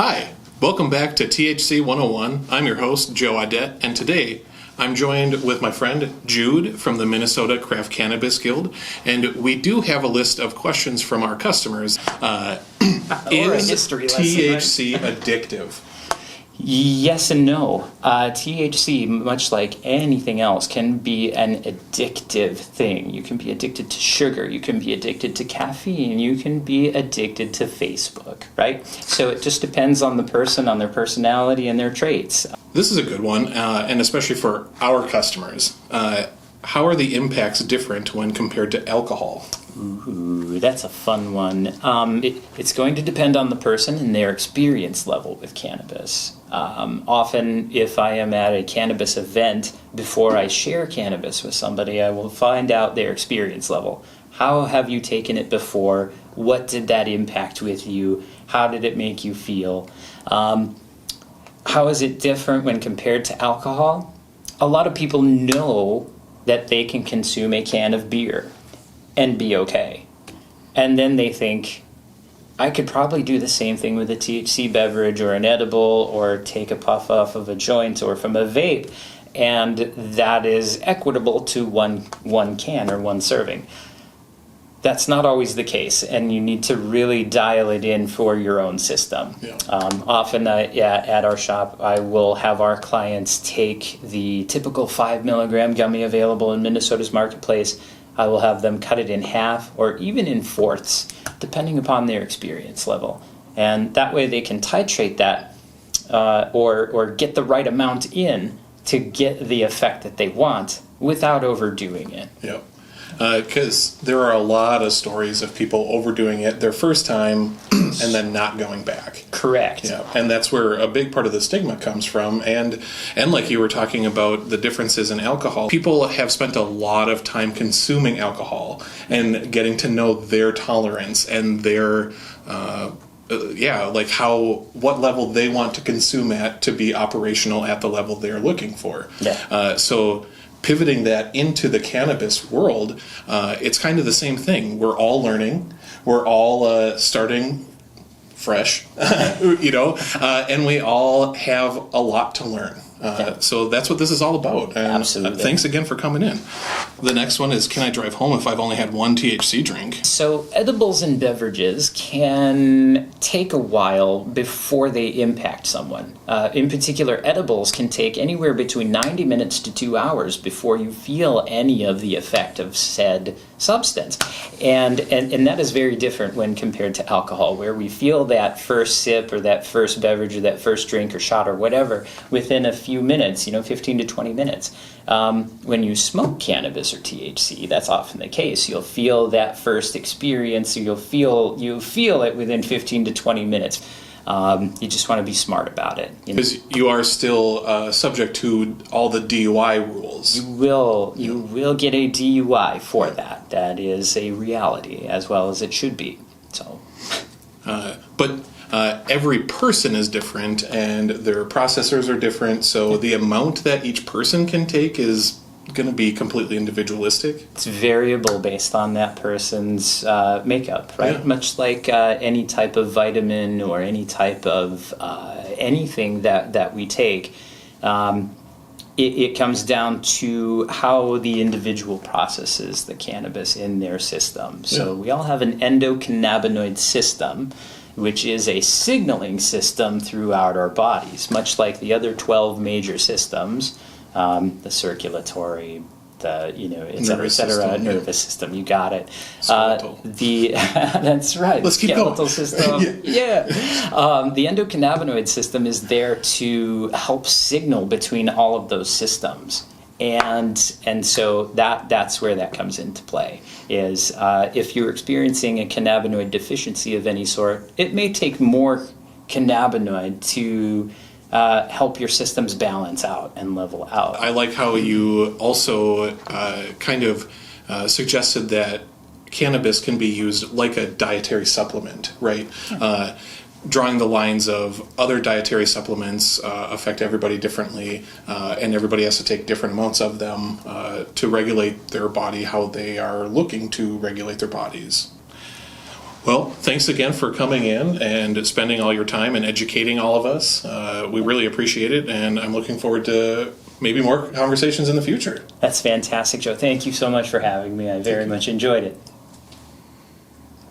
Hi, welcome back to THC 101. I'm your host, Joe Audette, and today I'm joined with my friend Jude from the Minnesota Craft Cannabis Guild, and we do have a list of questions from our customers. Is THC addictive? Yes and no. THC, much like anything else, can be an addictive thing. You can be addicted to sugar, you can be addicted to caffeine, you can be addicted to Facebook, right? So it just depends on the person, on their personality, and their traits. This is a good one, and especially for our customers. How are the impacts different when compared to alcohol? Ooh, that's a fun one. It's going to depend on the person and their experience level with cannabis. Often, if I am at a cannabis event, before I share cannabis with somebody, I will find out their experience level. How have you taken it before? What did that impact with you? How did it make you feel? How is it different when compared to alcohol? A lot of people know that they can consume a can of beer and be okay. And then they think, I could probably do the same thing with a THC beverage or an edible or take a puff off of a joint or from a vape, and that is equitable to one can or one serving. That's not always the case, and you need to really dial it in for your own system. Yeah. Often at our shop, I will have our clients take the typical 5 milligram gummy available in Minnesota's marketplace. I will have them cut it in half or even in fourths, depending upon their experience level. And that way they can titrate that or get the right amount in to get the effect that they want without overdoing it. Yeah. Because there are a lot of stories of people overdoing it their first time and then not going back. Correct. Yeah, and that's where a big part of the stigma comes from. And like you were talking about the differences in alcohol, people have spent a lot of time consuming alcohol and getting to know their tolerance and their what level they want to consume at to be operational at the level they're looking for. Yeah. So pivoting that into the cannabis world, it's kind of the same thing. We're all learning. We're all starting fresh, and we all have a lot to learn. So that's what this is all about. And absolutely. Thanks again for coming in. The next one is, can I drive home if I've only had one THC drink? So edibles and beverages can take a while before they impact someone. In particular, edibles can take anywhere between 90 minutes to 2 hours before you feel any of the effect of said substance. And that is very different when compared to alcohol, where we feel that first sip or that first beverage or that first drink or shot or whatever within a few minutes, 15 to 20 minutes. When you smoke cannabis or THC, that's often the case. You'll feel that first experience, or you feel it within 15 to 20 minutes. You just want to be smart about it. Because you are still subject to all the DUI rules. You will get a DUI for that. That is a reality, as well as it should be. So, but every person is different, and their processors are different. So the amount that each person can take is going to be completely individualistic. It's variable based on that person's makeup, right? Yeah. Much like any type of vitamin or any type of anything that we take, it comes down to how the individual processes the cannabis in their system. So we all have an endocannabinoid system, which is a signaling system throughout our bodies, much like the other 12 major systems. The circulatory, et cetera, nervous system. You got it. That's right. Let's keep skeletal going. System. Yeah. The endocannabinoid system is there to help signal between all of those systems. And so that's where that comes into play, is if you're experiencing a cannabinoid deficiency of any sort, it may take more cannabinoid to help your systems balance out and level out. I like how you also suggested that cannabis can be used like a dietary supplement, right? Drawing the lines of other dietary supplements affect everybody differently, and everybody has to take different amounts of them to regulate their body how they are looking to regulate their bodies. Well, thanks again for coming in and spending all your time and educating all of us. We really appreciate it, and I'm looking forward to maybe more conversations in the future. That's fantastic, Joe. Thank you so much for having me. I very much enjoyed it.